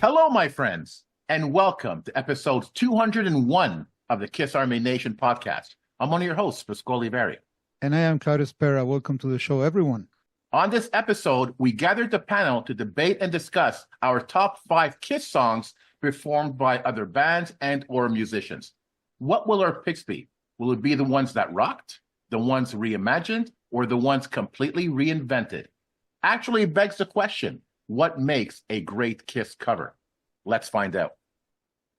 Hello, my friends, and welcome to episode 201 of the Kiss Army Nation podcast. I'm one of your hosts, Pasquale Veri. And I am Claudio Spera. Welcome to the show, everyone. On this episode, we gathered the panel to debate and discuss our top 5 Kiss songs performed by other bands and or musicians. What will our picks be? Will it be the ones that rocked, the ones reimagined, or the ones completely reinvented? Actually, it begs the question, what makes a great Kiss cover? Let's find out.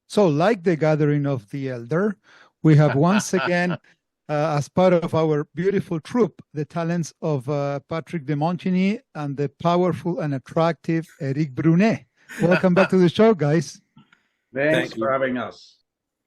So, like the gathering of the elder, we have once again, as part of our beautiful troupe, the talents of Patrick de Montigny and the powerful and attractive Eric Brunet. Welcome back to the show, guys. Thanks for having us.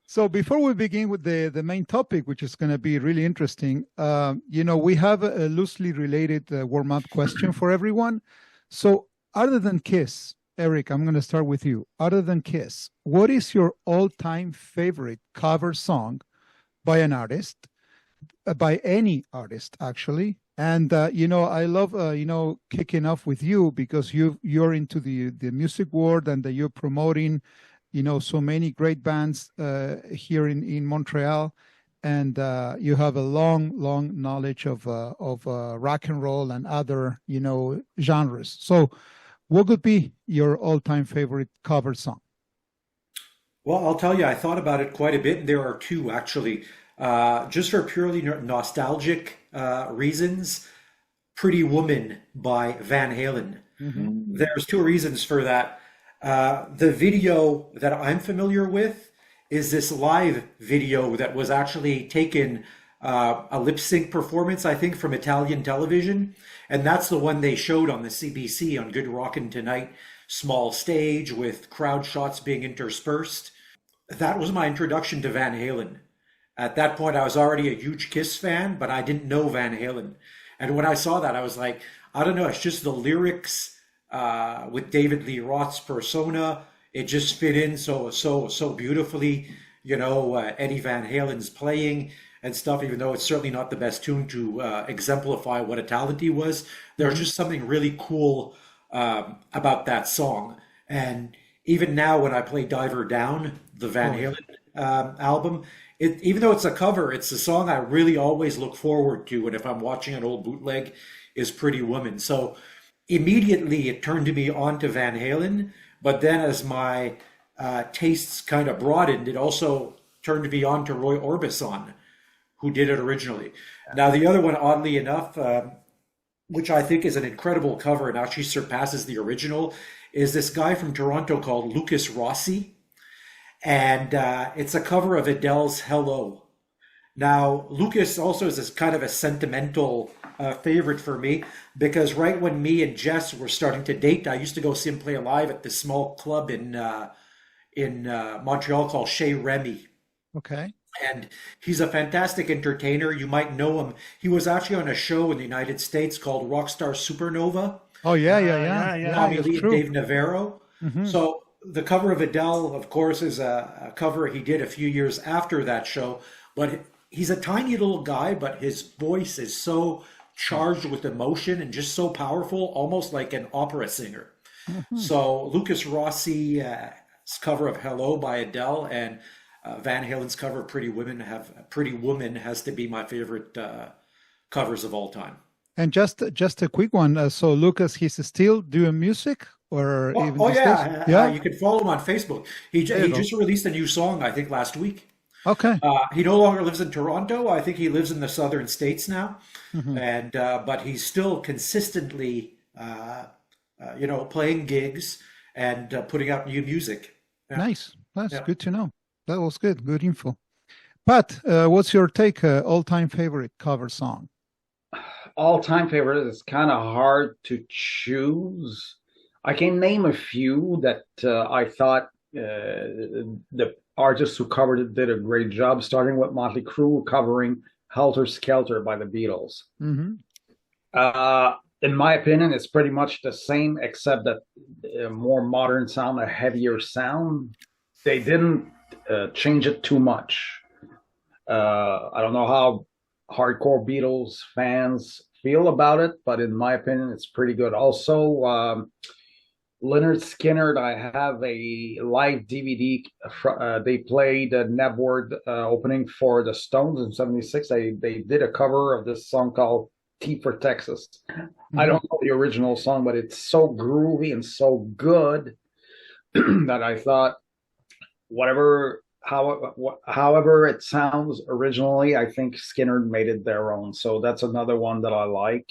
So before we begin with the main topic, which is going to be really interesting, we have a loosely related warm-up question for everyone. So other than Kiss, Eric, I'm going to start with you. Other than Kiss, what is your all-time favorite cover song by an artist, by any artist, actually? And, I love, kicking off with you because you're into the music world and that you're promoting so many great bands here in Montreal, and you have a long knowledge of rock and roll and other genres. So, what would be your all-time favorite cover song? Well, I'll tell you, I thought about it quite a bit. There are two actually, just for purely nostalgic reasons. "Pretty Woman" by Van Halen. Mm-hmm. There's two reasons for that. The video that I'm familiar with is this live video that was actually taken, a lip sync performance, I think, from Italian television. And that's the one they showed on the CBC on Good Rockin' Tonight, small stage with crowd shots being interspersed. That was my introduction to Van Halen. At that point, I was already a huge Kiss fan, but I didn't know Van Halen. And when I saw that, I was like, I don't know, it's just the lyrics with David Lee Roth's persona. It just fit in so beautifully. Eddie Van Halen's playing and stuff, even though it's certainly not the best tune to exemplify what a talent he was. There's just something really cool about that song. And even now when I play Diver Down, the Van Halen album, even though it's a cover, it's a song I really always look forward to. And if I'm watching an old bootleg, is "Pretty Woman." So immediately it turned me on to Van Halen, but then as my tastes kind of broadened, it also turned me on to Roy Orbison, who did it originally. Now the other one, oddly enough, which I think is an incredible cover and actually surpasses the original, is this guy from Toronto called Lucas Rossi. And it's a cover of Adele's "Hello." Now, Lucas also is this kind of a sentimental favorite for me, because right when me and Jess were starting to date, I used to go see him play live at this small club in Montreal called Chez Remy. Okay. And he's a fantastic entertainer. You might know him. He was actually on a show in the United States called Rockstar Supernova. Oh, yeah. Tommy Lee and Dave Navarro. Mm-hmm. So the cover of Adele, of course, is a cover he did a few years after that show. But he's a tiny little guy, but his voice is so charged with emotion and just so powerful, almost like an opera singer. Mm-hmm. So Lucas Rossi's cover of "Hello" by Adele and Van Halen's cover of "Pretty Woman" has to be my favorite covers of all time. And just a quick one. So Lucas, he's still doing music, or even yeah. You can follow him on Facebook. He just released a new song, I think, last week. Okay. He no longer lives in Toronto. I think he lives in the southern states now, and but he's still consistently, playing gigs and putting out new music. Yeah. Nice. That's good to know. That was good. Good info. Pat, what's your take? All-time favorite cover song? All-time favorite is kind of hard to choose. I can name a few that I thought the artists who covered it did a great job, starting with Motley Crue covering "Helter Skelter" by the Beatles. Mm-hmm. In my opinion, it's pretty much the same, except that a more modern sound, a heavier sound. They didn't change it too much. I don't know how hardcore Beatles fans feel about it, but in my opinion, it's pretty good. Also, Leonard Skinner, I have a live DVD. They played a network opening for the Stones in '76. They did a cover of this song called "T for Texas." I Mhm. don't know the original song, but it's so groovy and so good that I thought however it sounds originally, I think Skinner made it their own. So that's another one that I like.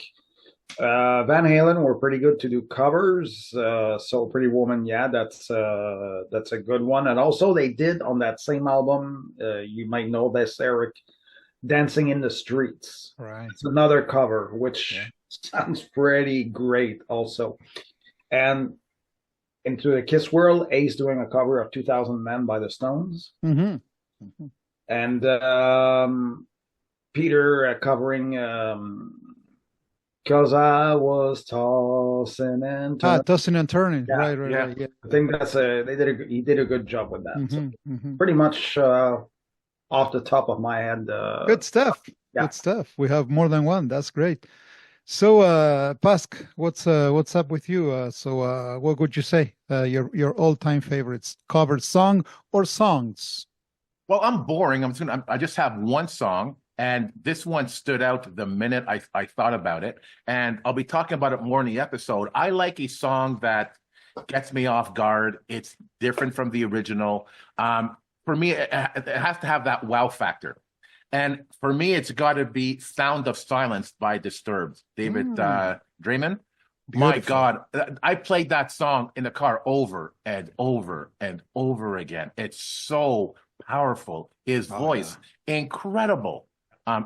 Van Halen were pretty good to do covers. So Pretty Woman, yeah, that's a good one. And also they did on that same album, you might know this, Eric, Dancing in the Streets. Right. It's another cover, which Yeah. sounds pretty great also. And into the Kiss world, Ace doing a cover of 2000 Men by the Stones. Hmm. Hmm. And Peter covering Cause I was tossing and turning. Tossing and turning. Yeah, Right, right, yeah. right. Yeah. I think he did a good job with that. So Hmm. Hmm. pretty much off the top of my head. Good stuff. Yeah. Good stuff. We have more than one. That's great. So, Pask, what's up with you? What would you say? Your all-time favorites, cover song or songs? Well, I'm boring. I just have one song, and this one stood out the minute I thought about it, and I'll be talking about it more in the episode. I like a song that gets me off guard. It's different from the original. For me, it has to have that wow factor. And for me, it's got to be Sound of Silence by Disturbed, David Draymond. My Beautiful. God, I played that song in the car over and over and over again. It's so powerful. His voice, incredible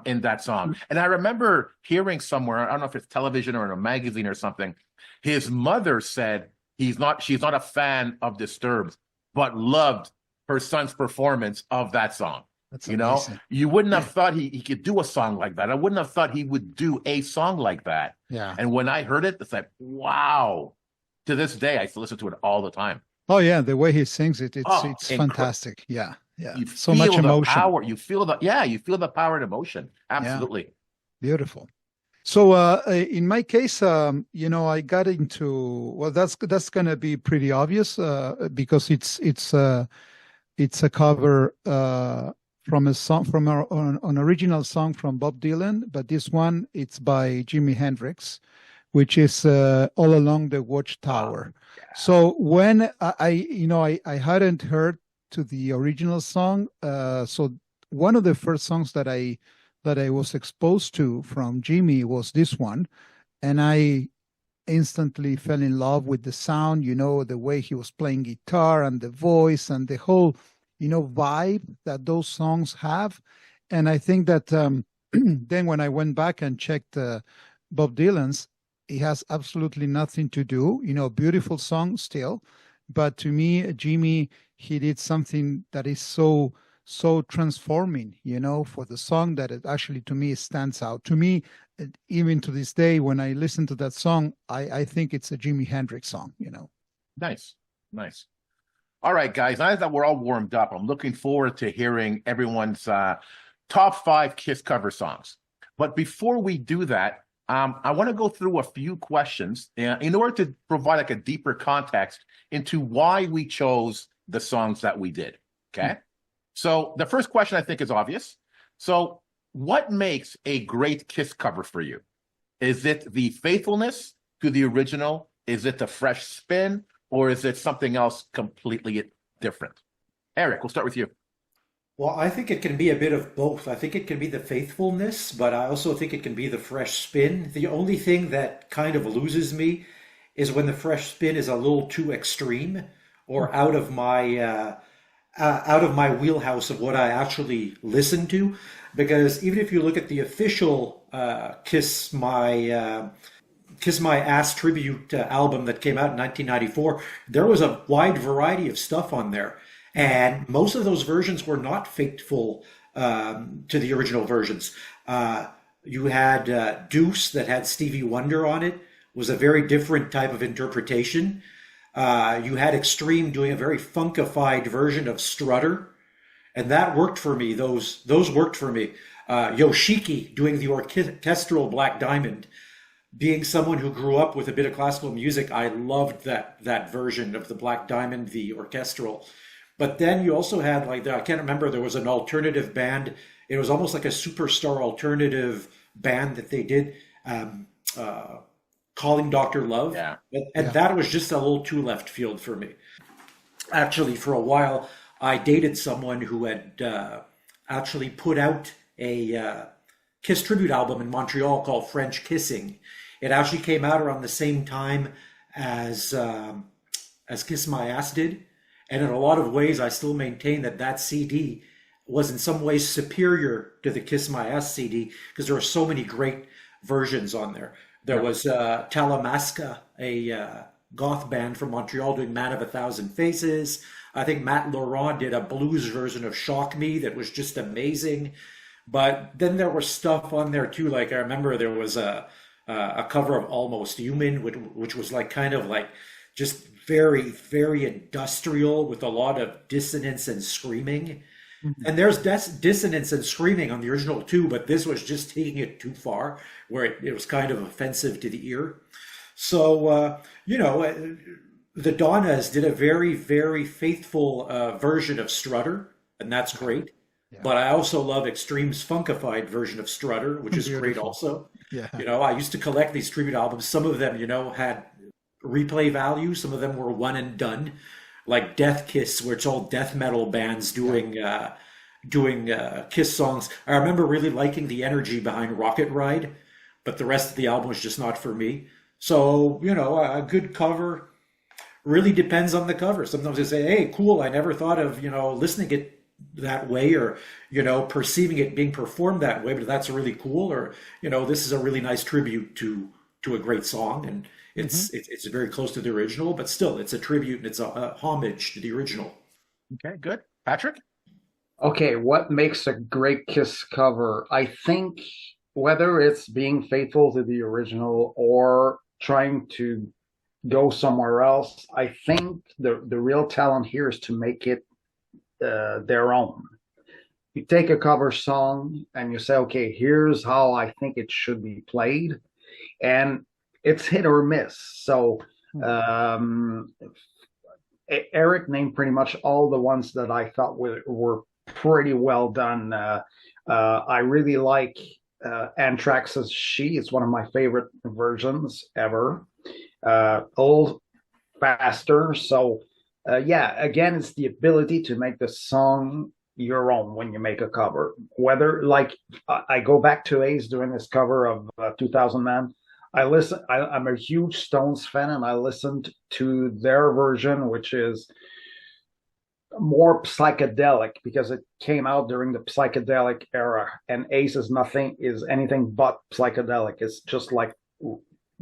in that song. And I remember hearing somewhere, I don't know if it's television or in a magazine or something, his mother said she's not a fan of Disturbed, but loved her son's performance of that song. That's You know, amazing. you wouldn't have thought he could do a song like that. I wouldn't have thought he would do a song like that. Yeah. And when I heard it, it's like, wow. To this day, I still listen to it all the time. Oh yeah, the way he sings it, it's incredible. fantastic. Yeah, yeah. You So feel much the emotion. power. You feel the power and emotion. Absolutely. Beautiful. So in my case, I got into, well, that's gonna be pretty obvious because it's a cover from a song from an original song from Bob Dylan, but this one it's by Jimi Hendrix, which is All Along the Watchtower. Yeah. So when I hadn't heard to the original song, so one of the first songs that I was exposed to from Jimmy was this one, and I instantly fell in love with the sound, the way he was playing guitar and the voice and the whole, vibe that those songs have. And I think that then when I went back and checked Bob Dylan's, it has absolutely nothing to do, beautiful song still. But to me, Jimmy, he did something that is so transforming, for the song that it actually, to me, stands out. To me, even to this day, when I listen to that song, I think it's a Jimi Hendrix song, Nice. All right, guys. Now that we're all warmed up, I'm looking forward to hearing everyone's top 5 Kiss cover songs. But before we do that, I want to go through a few questions in order to provide like a deeper context into why we chose the songs that we did. Okay. So the first question I think is obvious. So what makes a great Kiss cover for you? Is it the faithfulness to the original? Is it the fresh spin? Or is it something else completely different? Eric, we'll start with you. Well, I think it can be a bit of both. I think it can be the faithfulness, but I also think it can be the fresh spin. The only thing that kind of loses me is when the fresh spin is a little too extreme or out of my wheelhouse of what I actually listen to. Because even if you look at the official Kiss My Ass tribute album that came out in 1994, there was a wide variety of stuff on there. And most of those versions were not faithful to the original versions. You had Deuce that had Stevie Wonder on it, was a very different type of interpretation. You had Extreme doing a very funkified version of Strutter, and that worked for me. Those worked for me. Yoshiki doing the orchestral Black Diamond being someone who grew up with a bit of classical music, I loved that version of the Black Diamond, the orchestral. But then you also had like I can't remember, there was an alternative band. It was almost like a superstar alternative band that they did, um, calling Dr. Love. Yeah. And Yeah. that was just a little too left field for me. Actually, for a while, I dated someone who had actually put out a Kiss tribute album in Montreal called French Kissing. It actually came out around the same time as Kiss My Ass did, and in a lot of ways, I still maintain that that CD was in some ways superior to the Kiss My Ass CD because there are so many great versions on there. There was Talamasca, a goth band from Montreal, doing Man of a Thousand Faces. I think Matt Laurent did a blues version of Shock Me that was just amazing. But then there was stuff on there too. Like I remember there was a cover of Almost Human, which was like kind of like just very, very industrial with a lot of dissonance and screaming. And there's dissonance and screaming on the original too, but this was just taking it too far, where it was kind of offensive to the ear. So, the Donnas did a very, very faithful version of Strutter, and that's great. Yeah. But I also love Extreme's funkified version of Strutter, which is great Beautiful. also. Yeah. I used to collect these tribute albums. Some of them, had replay value. Some of them were one and done, like Death Kiss, where it's all death metal bands doing Kiss songs. I remember really liking the energy behind Rocket Ride, but the rest of the album was just not for me. So, a good cover really depends on the cover. Sometimes they say, hey, cool, I never thought of, listening it that way, or, perceiving it being performed that way, but that's really cool. Or, this is a really nice tribute to a great song. And it's very close to the original, but still it's a tribute and it's a homage to the original. Okay, good. Patrick? Okay, what makes a great Kiss cover? I think whether it's being faithful to the original or trying to go somewhere else, I think the real talent here is to make it their own. You take a cover song and you say, okay, here's how I think it should be played, and it's hit or miss. So Eric named pretty much all the ones that I thought were pretty well done. I really like Anthrax's She. It's one of my favorite versions ever. A little faster. So again, it's the ability to make the song your own when you make a cover. Whether, like, I go back to Ace doing this cover of 2000 Man. I'm a huge Stones fan, and I listened to their version, which is more psychedelic because it came out during the psychedelic era, and Ace is anything but psychedelic. It's just like,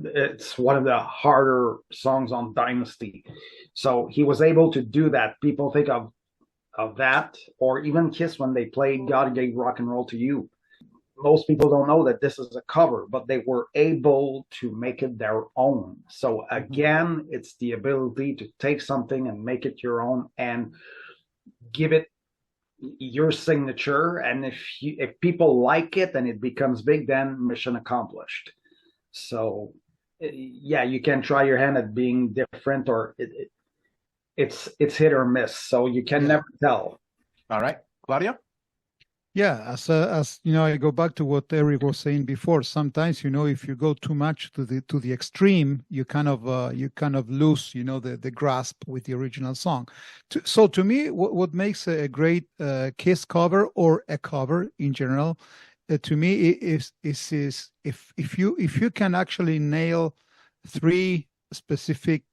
it's one of the harder songs on Dynasty. So he was able to do that. People think of that, or even Kiss when they played God Gave Rock and Roll to You. Most people don't know that this is a cover, but they were able to make it their own. So again, it's the ability to take something and make it your own and give it your signature. And if people like it and it becomes big, then mission accomplished. So yeah, you can try your hand at being different, or it's hit or miss. So you can never tell. All right. Claudio? Yeah, as I go back to what Eric was saying before. Sometimes, if you go too much to the extreme, you kind of lose, the grasp with the original song. So to me, what makes a great Kiss cover, or a cover in general, to me is if you can actually nail three specific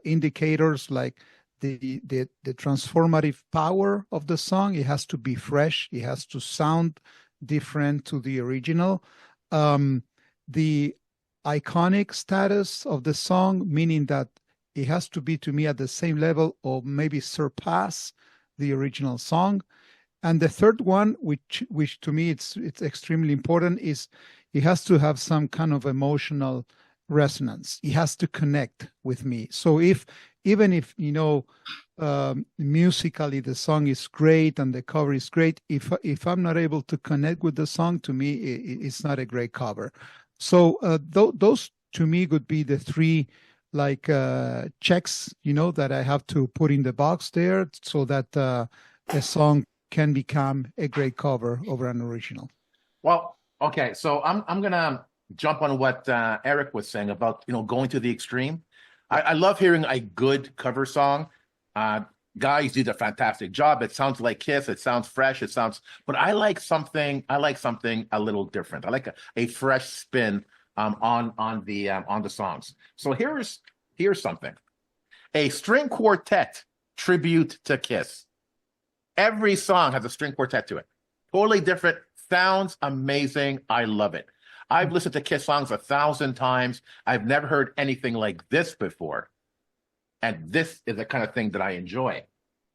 indicators, like the transformative power of the song. It has to be fresh. It has to sound different to the original. The iconic status of the song, meaning that it has to be, to me, at the same level or maybe surpass the original song. And the third one, which to me it's extremely important, is it has to have some kind of emotional resonance. It has to connect with me. So even if musically the song is great and the cover is great, if I'm not able to connect with the song, to me it's not a great cover. So those to me would be the three like checks, that I have to put in the box there so that a song can become a great cover over an original. Well, okay, so I'm gonna jump on what Eric was saying about going to the extreme. I love hearing a good cover song. Guys did a fantastic job. It sounds like Kiss. It sounds fresh. But I like something. A little different. I like a fresh spin on the songs. So here's something. A string quartet tribute to Kiss. Every song has a string quartet to it. Totally different. Sounds amazing. I love it. I've listened to Kiss songs 1,000 times. I've never heard anything like this before. And this is the kind of thing that I enjoy.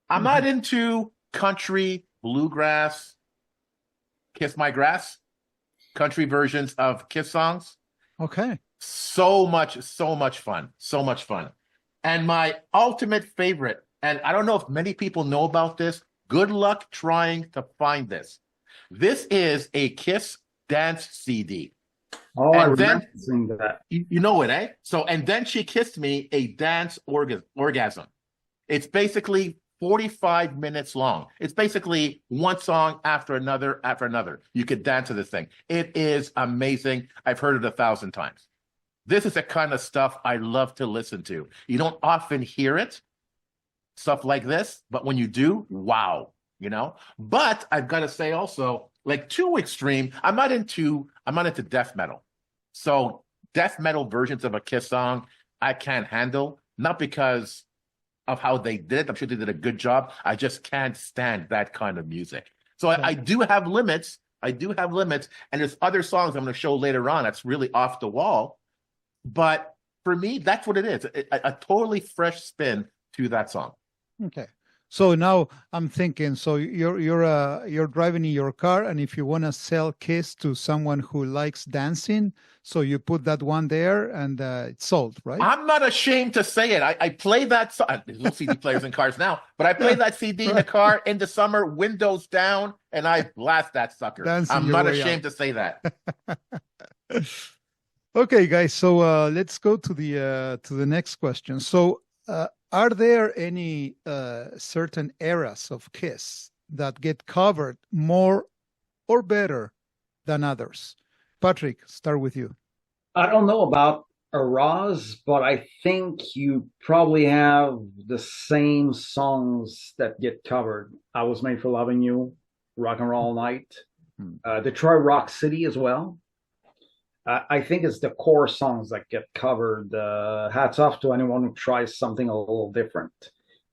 I'm not into country, bluegrass, Kiss My Grass, country versions of Kiss songs. Okay. So much fun. So much fun. And my ultimate favorite, and I don't know if many people know about this, good luck trying to find this. This is a Kiss dance CD. Oh, I And then remember seeing that. you know it, eh? So, and then she kissed me, a dance orgasm. It's basically 45 minutes long. It's basically one song after another after another. You could dance to this thing. It is amazing. I've heard it 1,000 times. This is the kind of stuff I love to listen to. You don't often hear it, stuff like this, but when you do, wow, But I've got to say also, like too extreme, I'm not into death metal. So death metal versions of a Kiss song, I can't handle, not because of how they did it. I'm sure they did a good job. I just can't stand that kind of music. So I do have limits. And there's other songs I'm going to show later on that's really off the wall. But for me, that's what it is. A totally fresh spin to that song. Okay. So now I'm thinking, so you're driving in your car, and if you want to sell Kiss to someone who likes dancing, so you put that one there and it's sold, right? I'm not ashamed to say it. I play that song. There's no CD players in cars now, but I play that CD in the car in the summer, windows down, and I blast that sucker. Dancing I'm your not way ashamed out. to say that. Okay, guys. So let's go to the next question. So are there any certain eras of Kiss that get covered more or better than others? Patrick, start with you. I don't know about eras, but I think you probably have the same songs that get covered. I Was Made for Loving You, Rock and Roll All Night, Detroit Rock City as well. I think it's the core songs that get covered. Hats off to anyone who tries something a little different.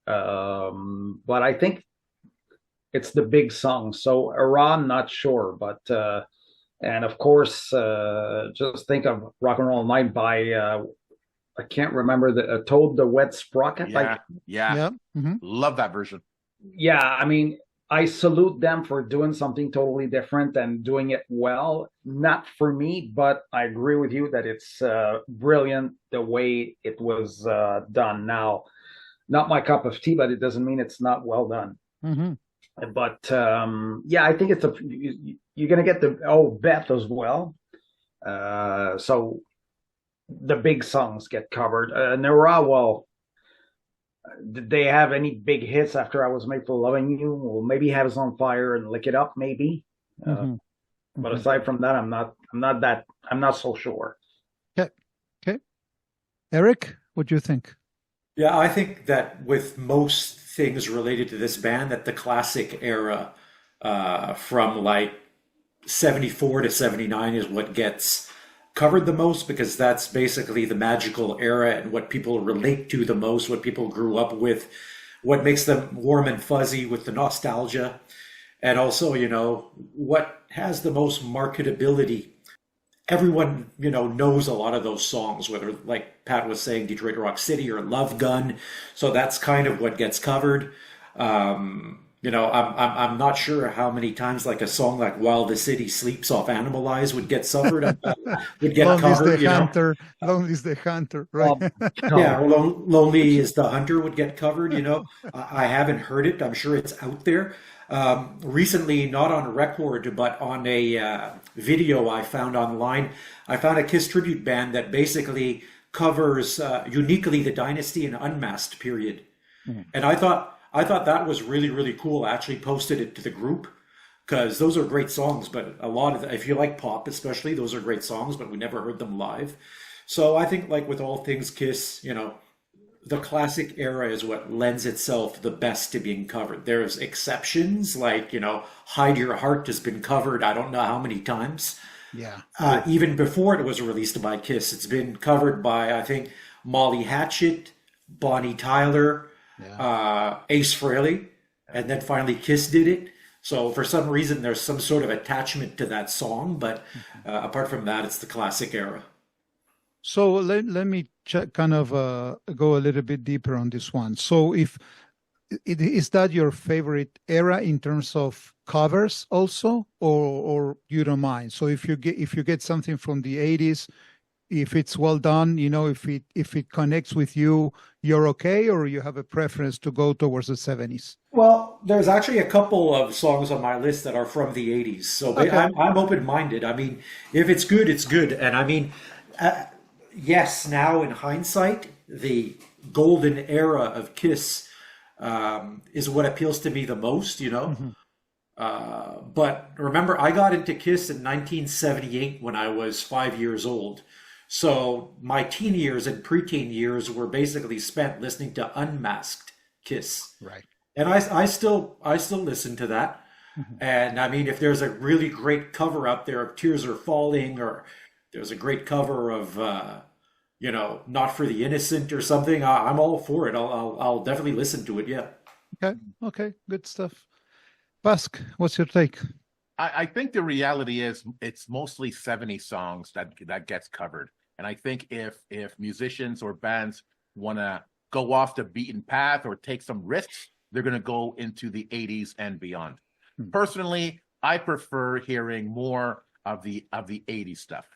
But I think it's the big songs. So Iran, not sure, but and of course, just think of Rock and Roll Night by I can't remember the Toad the Wet Sprocket. Yeah. Love that version. Yeah, I mean, I salute them for doing something totally different and doing it well. Not for me, but I agree with you that it's brilliant the way it was done. Now, not my cup of tea, but it doesn't mean it's not well done. But yeah, I think you're going to get the Beth as well. So the big songs get covered. Nera, well, did they have any big hits after I Was Made for Loving You? Well, maybe Have Us on Fire and Lick It Up, maybe. But aside from that, I'm not so sure. Okay. Eric, what do you think? Yeah, I think that with most things related to this band, that the classic era from like 74 to 79 is what gets covered the most, because that's basically the magical era and what people relate to the most, what people grew up with, what makes them warm and fuzzy with the nostalgia, and also, what has the most marketability. Everyone, knows a lot of those songs, whether, like Pat was saying, Detroit Rock City or Love Gun. So that's kind of what gets covered. I'm not sure how many times like a song like "While the City Sleeps" off Animalize would get suffered, would get Lonely is the covered. hunter. Lonely is the hunter, right? Oh, Yeah, no. or "Lonely is the Hunter" would get covered. I haven't heard it. I'm sure it's out there. Recently, not on record, but on a video I found online, I found a Kiss tribute band that basically covers uniquely the Dynasty and Unmasked period. And I thought that was really, really cool. I actually posted it to the group because those are great songs, but a lot of if you like pop especially, those are great songs, but we never heard them live. So I think like with all things Kiss, the classic era is what lends itself the best to being covered. There's exceptions like, Hide Your Heart has been covered I don't know how many times. Yeah. Even before it was released by Kiss, it's been covered by, I think, Molly Hatchet, Bonnie Tyler, Ace Frehley, and then finally Kiss did it. So for some reason, there's some sort of attachment to that song, but apart from that, it's the classic era. So let me kind of go a little bit deeper on this one. So is that your favorite era in terms of covers also, or you don't mind? So if you get something from the 80s, if it's well done, if it connects with you, you're okay, or you have a preference to go towards the 70s? Well, there's actually a couple of songs on my list that are from the 80s. So Okay. I'm open-minded. I mean, if it's good, it's good. And I mean, yes, now in hindsight, the golden era of Kiss is what appeals to me the most. But remember, I got into Kiss in 1978 when I was 5 years old. So my teen years and preteen years were basically spent listening to Unmasked Kiss. Right. And I still listen to that. And I mean, if there's a really great cover out there of Tears Are Falling, or there's a great cover of Not for the Innocent or something, I'm all for it. I'll definitely listen to it. Yeah. Okay, good stuff. Pasc, what's your take? I think the reality is it's mostly 70 songs that gets covered. And I think if musicians or bands want to go off the beaten path or take some risks, they're going to go into the 80s and beyond. Personally, I prefer hearing more of the 80s stuff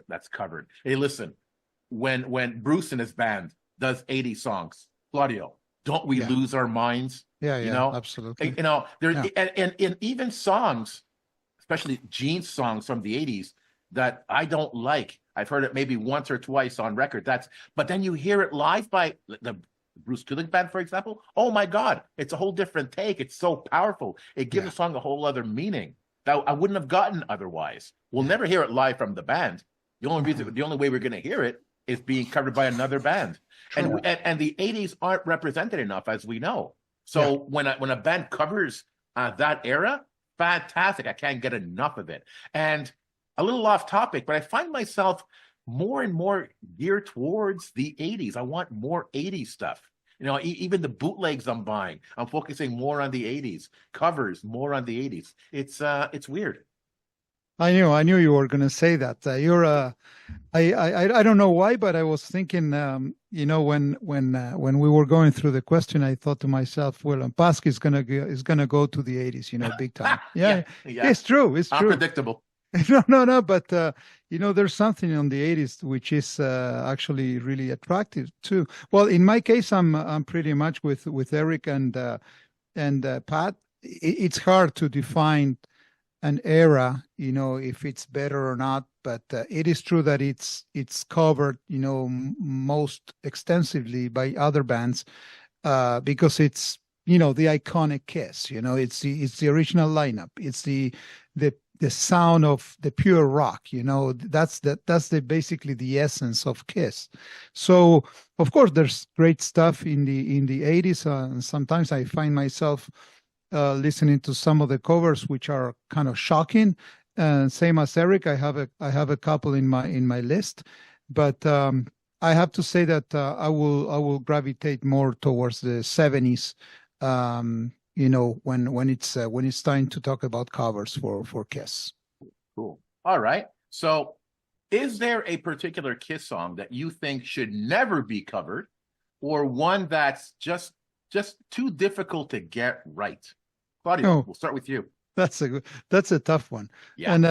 that's covered. Hey, listen, when Bruce and his band does 80 songs, Claudio, don't we lose our minds? Yeah, absolutely. There's and even songs, especially Gene's songs from the 80s that I don't like. I've heard it maybe once or twice on record. But then you hear it live by the Bruce Kulick band, for example. Oh my God, it's a whole different take. It's so powerful. It gives a song a whole other meaning that I wouldn't have gotten otherwise. We'll never hear it live from the band. The only way we're going to hear it is being covered by another band. And the 80s aren't represented enough, as we know. So when a band covers that era, fantastic. I can't get enough of it. And a little off topic, but I find myself more and more geared towards the 80s. I want more 80s stuff. Even the bootlegs I'm buying, I'm focusing more on the 80s. Covers, more on the 80s. It's weird. I knew you were going to say that. I don't know why, but I was thinking, when we were going through the question, I thought to myself, well, Pasc is gonna go to the 80s, big time. Yeah. It's true. It's true. Unpredictable. No, but there's something on the 80s which is actually really attractive too. Well, in my case, I'm pretty much with Eric and Pat. It's hard to define an era, if it's better or not, but it is true that it's covered, most extensively by other bands, because it's the iconic Kiss. It's the original lineup. It's the sound of the pure rock. That's basically the essence of Kiss. So of course there's great stuff in the 80s, and sometimes I find myself listening to some of the covers which are kind of shocking. Same as Eric, I have a couple in my list, but I have to say that I will gravitate more towards the 70s. When it's time to talk about covers for Kiss. Cool. All right. So, is there a particular Kiss song that you think should never be covered, or one that's just just too difficult to get right? Claudio, Oh, we'll start with you. that's a tough one. Yeah. And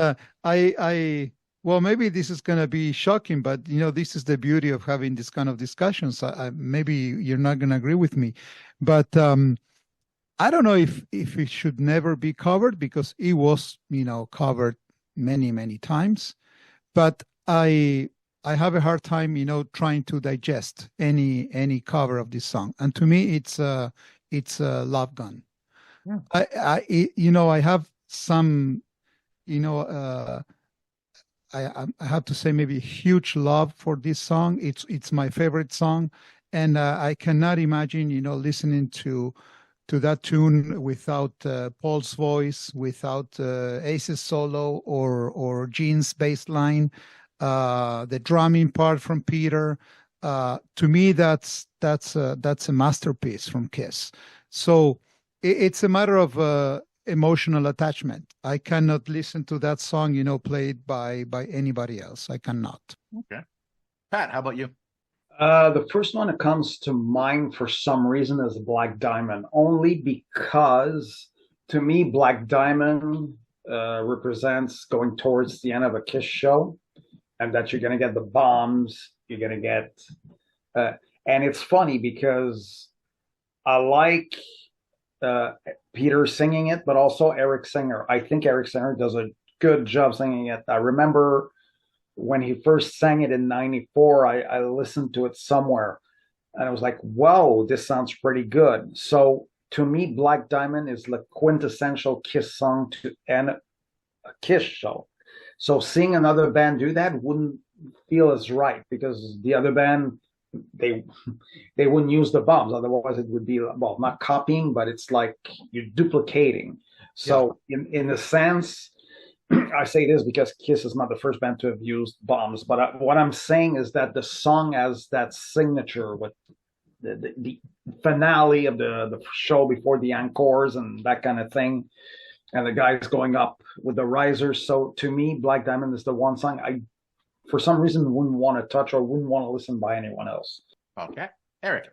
well, maybe this is going to be shocking, but this is the beauty of having this kind of discussions. Maybe you're not going to agree with me, but I don't know if it should never be covered because it was, covered many, many times. But I have a hard time, trying to digest any cover of this song. And to me, it's a Love Gun. Yeah. I have some, I have to say maybe huge love for this song. It's my favorite song, and I cannot imagine, listening to that tune without Paul's voice, without Ace's solo or Gene's bass line, the drumming part from Peter. To me, that's a masterpiece from Kiss. So it's a matter of emotional attachment. I cannot listen to that song, played by anybody else. I cannot. Okay. Pat, how about you? The first one that comes to mind for some reason is Black Diamond, only because to me, Black Diamond represents going towards the end of a Kiss show, and that you're going to get the bombs, you're going to get, and it's funny because I like Peter singing it, but also Eric Singer. I think Eric Singer does a good job singing it. I remember when he first sang it in '94, I listened to it somewhere and I was like, whoa, this sounds pretty good. So to me, Black Diamond is the quintessential Kiss song to end a Kiss show. So seeing another band do that wouldn't feel as right because the other band, they wouldn't use the bombs. Otherwise it would be, well, not copying, but it's like you're duplicating. So in a sense, I say this because Kiss is not the first band to have used bombs, but what I'm saying is that the song has that signature with the finale of the show before the encores and that kind of thing, and the guys going up with the risers. So to me, Black Diamond is the one song I, for some reason, wouldn't want to touch or wouldn't want to listen by anyone else. Okay. Eric.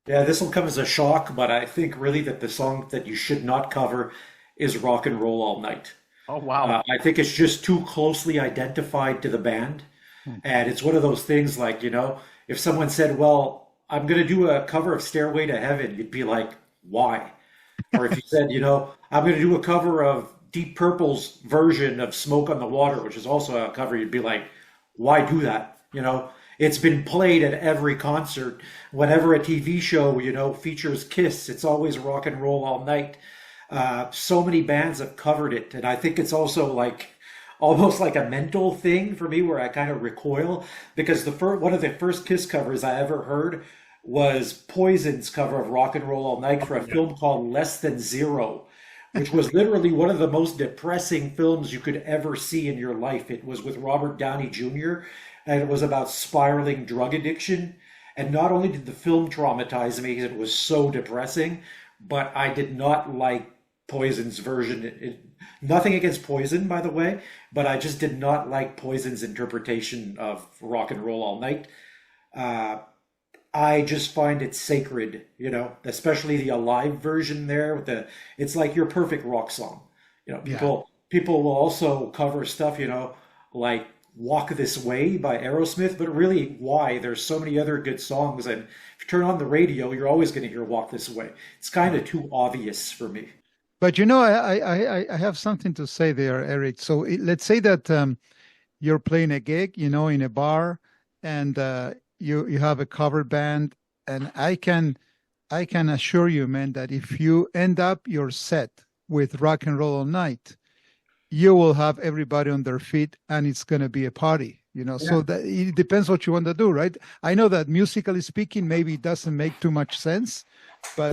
Yeah, this will come as a shock, but I think really that the song that you should not cover is Rock and Roll All Night. Oh, wow. I think it's just too closely identified to the band. And it's one of those things like, if someone said, well, I'm going to do a cover of Stairway to Heaven, you'd be like, why? Or if you said, I'm going to do a cover of Deep Purple's version of Smoke on the Water, which is also a cover, you'd be like, why do that? It's been played at every concert. Whenever a TV show, features Kiss, it's always Rock and Roll All Night. So many bands have covered it, and I think it's also like almost like a mental thing for me where I kind of recoil because one of the first Kiss covers I ever heard was Poison's cover of Rock and Roll All Night for a film called Less Than Zero, which was literally one of the most depressing films you could ever see in your life. It was with Robert Downey Jr., and it was about spiraling drug addiction. And not only did the film traumatize me because it was so depressing, but I did not like Poison's version. Nothing against Poison, by the way, but I just did not like Poison's interpretation of Rock and Roll All Night. I just find it sacred, especially the Alive version there. It's like your perfect rock song. People will also cover stuff, like Walk This Way by Aerosmith, but really, why? There's so many other good songs, and if you turn on the radio, you're always going to hear Walk This Way. It's kind of too obvious for me. But I have something to say there, Eric. So let's say that you're playing a gig, in a bar, and you have a cover band, and I can assure you, man, that if you end up your set with Rock and Roll All Night, you will have everybody on their feet, and it's going to be a party. So that it depends what you want to do, right? I know that musically speaking, maybe it doesn't make too much sense, but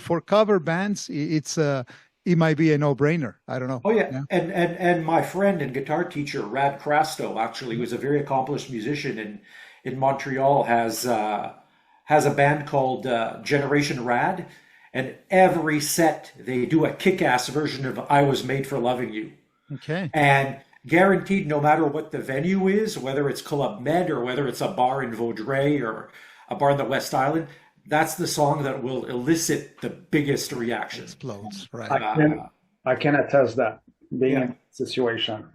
for cover bands, it might be a no-brainer. I don't know. Oh yeah, and my friend and guitar teacher Rad Crasto, actually, who's a very accomplished musician in Montreal, has a band called Generation Rad, and every set they do a kick-ass version of "I Was Made for Loving You." Okay, and guaranteed, no matter what the venue is, whether it's Club Med or whether it's a bar in Vaudreuil or a bar in the West Island, that's the song that will elicit the biggest reaction. Explodes, I right? can I can attest that being in Yeah. that situation.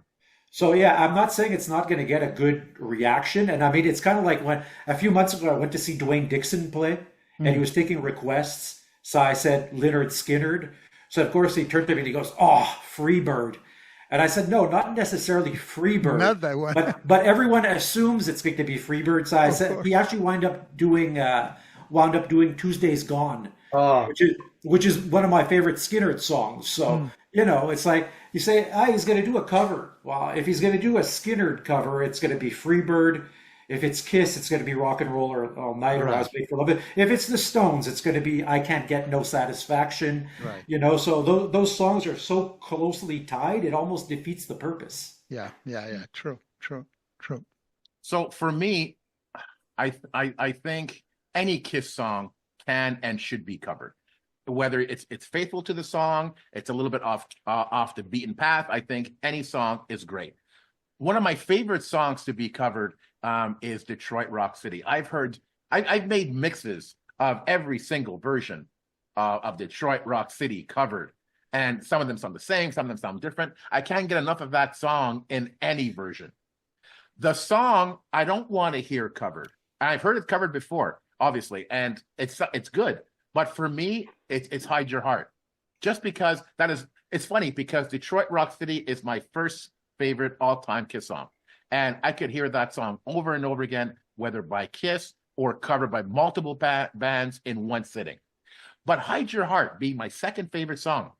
So yeah, I'm not saying it's not going to get a good reaction. And I mean, it's kind of like when a few months ago I went to see Dwayne Dixon play, and he Mm. was taking requests. So I said Leonard Skinnerd. So of course he turned to me and he goes, "Oh, Freebird," and I said, "No, not necessarily Freebird, Not that one. but everyone assumes it's going to be Freebird." So I Of said he course. actually wound up doing Tuesday's Gone, Oh, which is one of my favorite Skinnerd songs. So, Mm. it's like you say, he's going to do a cover. Well, if he's going to do a Skinnerd cover, it's going to be Freebird. If it's Kiss, it's going to be Rock and Roll or All Night or I Right. Was Made for Love. If it's the Stones, it's going to be I Can't Get No Satisfaction. Right. So those songs are so closely tied, it almost defeats the purpose. Yeah. Yeah. Yeah. True. True. True. So for me, I think any Kiss song can and should be covered. Whether it's faithful to the song, it's a little bit off the beaten path. I think any song is great. One of my favorite songs to be covered is Detroit Rock City. I've made mixes of every single version of Detroit Rock City covered, and some of them sound the same, some of them sound different. I can't get enough of that song in any version. The song I don't want to hear covered. I've heard it covered before, obviously, and it's good. But for me, it's Hide Your Heart. Just because it's funny because Detroit Rock City is my first favorite all-time Kiss song. And I could hear that song over and over again, whether by Kiss or covered by multiple bands in one sitting. But Hide Your Heart being my second favorite song,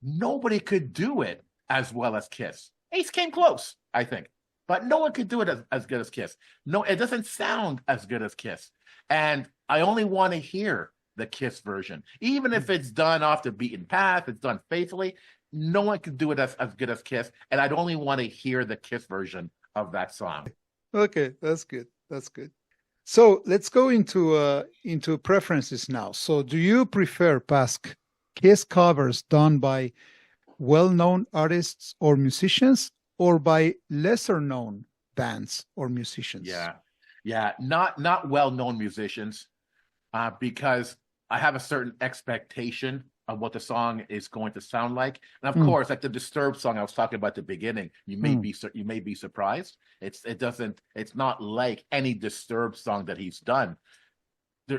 nobody could do it as well as Kiss. Ace came close, I think, but no one could do it as good as Kiss. No, it doesn't sound as good as Kiss. And I only want to hear the Kiss version. Even if it's done off the beaten path, it's done faithfully, no one could do it as good as Kiss. And I'd only want to hear the Kiss version of that song. Okay, that's good. That's good. So let's go into preferences now. So do you prefer, Pask, Kiss covers done by well-known artists or musicians, or by lesser-known bands or musicians? Yeah, not well-known musicians, because I have a certain expectation of what the song is going to sound like. And of course, like the Disturbed song I was talking about at the beginning, you may be surprised. It's not like any Disturbed song that he's done.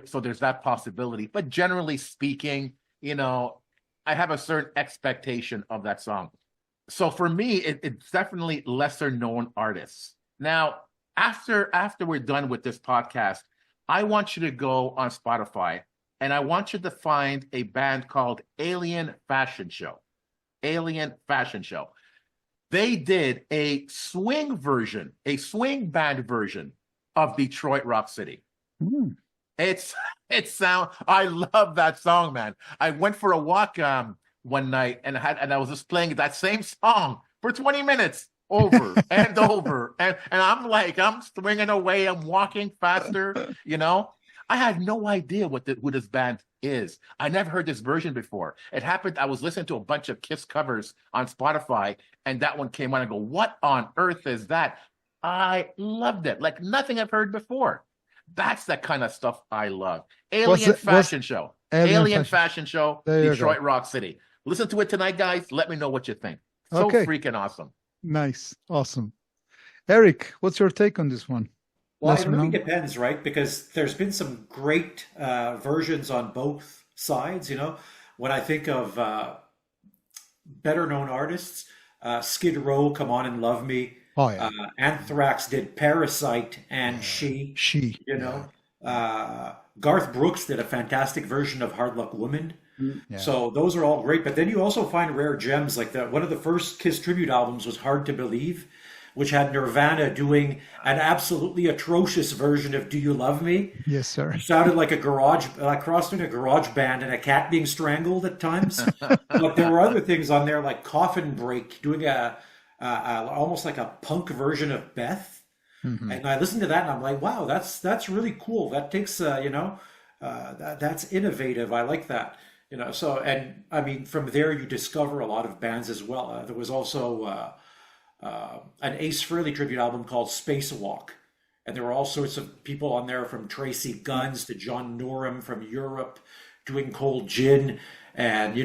So there's that possibility. But generally speaking, I have a certain expectation of that song. So for me, it's definitely lesser known artists. Now, after we're done with this podcast, I want you to go on Spotify and I want you to find a band called Alien Fashion Show. Alien Fashion Show. They did a swing band version of Detroit Rock City. Mm. I love that song, man. I went for a walk one night and I was just playing that same song for 20 minutes over and over. And I'm swinging away, I'm walking faster, I had no idea who this band is. I never heard this version before. It happened, I was listening to a bunch of Kiss covers on Spotify, and that one came on and go, what on earth is that? I loved it. Like nothing I've heard before. That's the kind of stuff I love. Alien Fashion Show. Alien Fashion Show, Detroit Rock City. Listen to it tonight, guys. Let me know what you think. So freaking awesome. Nice. Awesome. Eric, what's your take on this one? Well, it really depends, right? Because there's been some great versions on both sides. When I think of better known artists, Skid Row, Come On and Love Me. Oh, yeah. Anthrax did Parasite and She. Garth Brooks did a fantastic version of Hard Luck Woman. Yeah. So those are all great. But then you also find rare gems like one of the first Kiss tribute albums was Hard to Believe, which had Nirvana doing an absolutely atrocious version of Do You Love Me? Yes, sir. It sounded like a cross between a garage band and a cat being strangled at times. But there were other things on there like Coffin Break doing almost like a punk version of Beth. Mm-hmm. And I listened to that and I'm like, wow, that's really cool. That takes, that's innovative. I like that. So, and I mean, from there you discover a lot of bands as well. There was also an Ace Frehley tribute album called Spacewalk, and there were all sorts of people on there from Tracy Guns to John Norum from Europe doing Cold Gin, and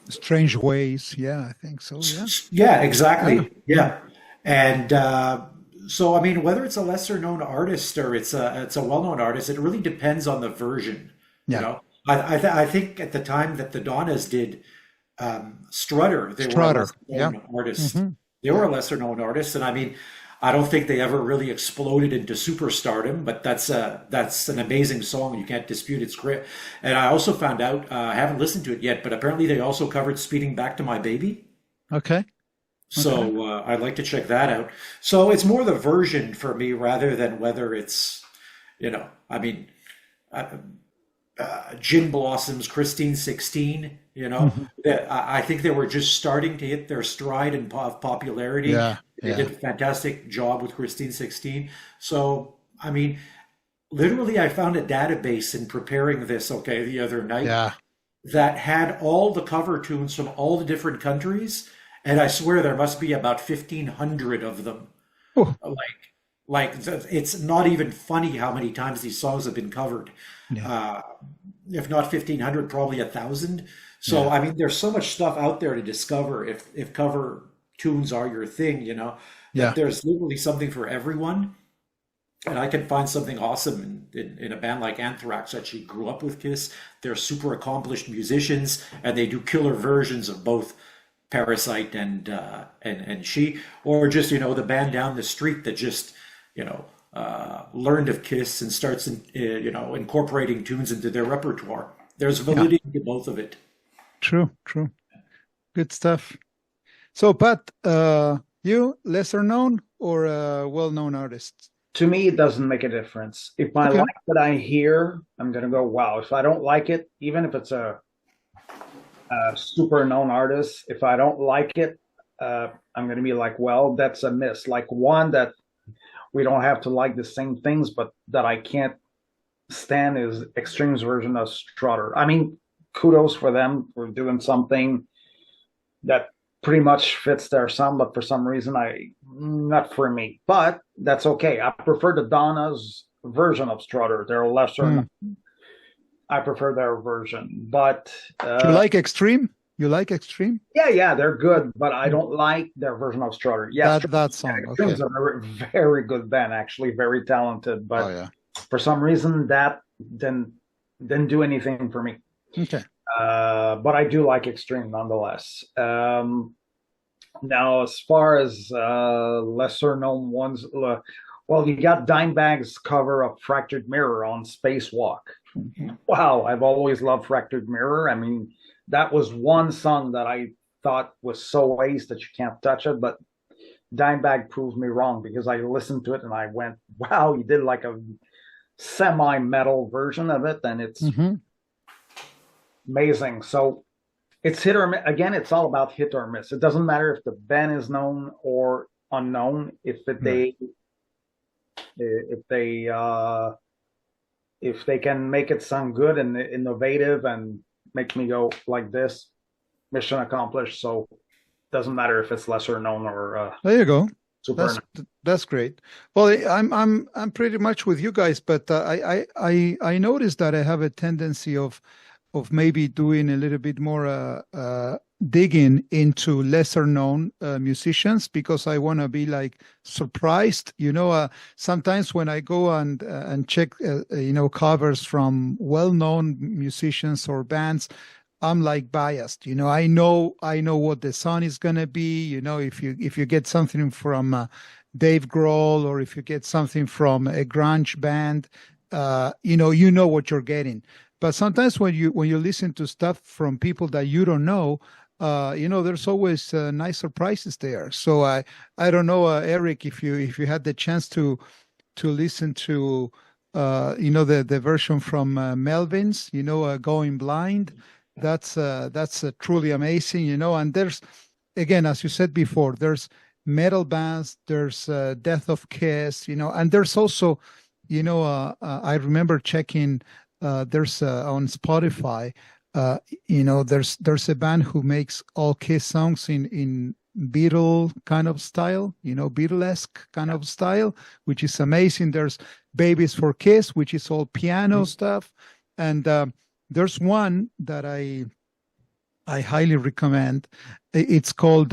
Strange Ways. Yeah, I think so. Yeah. yeah, Yeah. exactly, yeah, and so I mean, whether it's a lesser known artist or it's a well known artist, it really depends on the version. You Yeah. know, I think at the time that the Donnas did Strutter, they were a Strutter. lesser Yeah. known artist. Hmm. They were a lesser known artist, and I mean, I don't think they ever really exploded into superstardom, but that's an amazing song. You can't dispute it's great. And I also found out, I haven't listened to it yet, but apparently they also covered "Speeding Back to My Baby." Okay. Okay. So I'd like to check that out. So it's more the version for me rather than whether it's, I mean, uh, Gin Blossoms, Christine 16, Mhm. that I think they were just starting to hit their stride in popularity. Yeah. They Yeah. did a fantastic job with Christine 16. So, I mean, literally, I found a database in preparing this, okay, the other night Yeah. that had all the cover tunes from all the different countries. And I swear there must be about 1,500 of them. Oh, It's not even funny how many times these songs have been covered. yeah. Uh, if not 1,500, probably 1,000. So Yeah. I mean, there's so much stuff out there to discover if cover tunes are your thing, Yeah. that there's literally something for everyone. And I can find something awesome in a band like Anthrax that actually grew up with Kiss. They're super accomplished musicians, and they do killer versions of both Parasite and She, or just the band down the street that just learned of Kiss and starts incorporating tunes into their repertoire. There's Yeah. validity to both of it. True. True. Good stuff. So, Pat, you lesser known or well known artist? To me, it doesn't make a difference. If I Okay. like what I hear, I'm gonna go wow. If I don't like it, even if it's a super known artist, if I don't like it, I'm going to be like, well, that's a miss. Like one that we don't have to like the same things, but that I can't stand is Extreme's version of Strutter. I mean, kudos for them for doing something that pretty much fits their sound, but for some reason, not for me. But that's okay. I prefer the Donna's version of Strutter. They're lesser. Hmm. I prefer their version, but You like Extreme? You like Extreme? yeah, they're good, but I don't like their version of Strutter. Yes, That song. Okay. Extreme's a very, very good band, actually, very talented. But Oh yeah. for some reason, that didn't do anything for me. Okay. But I do like Extreme nonetheless. Now, as far as lesser known ones, well, you got Dimebag's cover of Fractured Mirror on Spacewalk. Wow, I've always loved Fractured Mirror. I mean, that was one song that I thought was so ace that you can't touch it, but Dimebag proved me wrong because I listened to it and I went, wow, you did like a semi-metal version of it, and it's Hmm. amazing. So it's hit or miss. Again, it's all about hit or miss. It doesn't matter if the band is known or unknown. If they can make it sound good and innovative and make me go like this, mission accomplished. So it doesn't matter if it's lesser known or There you go. super. That's great. Well, I'm pretty much with you guys, but I noticed that I have a tendency of maybe doing a little bit more digging into lesser known musicians because I want to be like surprised. Sometimes when I go and check covers from well-known musicians or bands, I'm like biased. I know what the sound is gonna be. If you get something from Dave Grohl or if you get something from a grunge band, you know what you're getting. But sometimes when you listen to stuff from people that you don't know, there's always nice surprises there. So I don't know, Eric, if you had the chance to listen to the version from Melvin's, Going Blind. That's truly amazing, And there's, again, as you said before, there's metal bands, there's Death of Kiss, and there's also, I remember checking. There's on Spotify, there's a band who makes all Kiss songs in Beatle kind of style, Beatlesque kind of style, which is amazing. There's Babies for Kiss, which is all piano stuff. And there's one that I highly recommend. It's called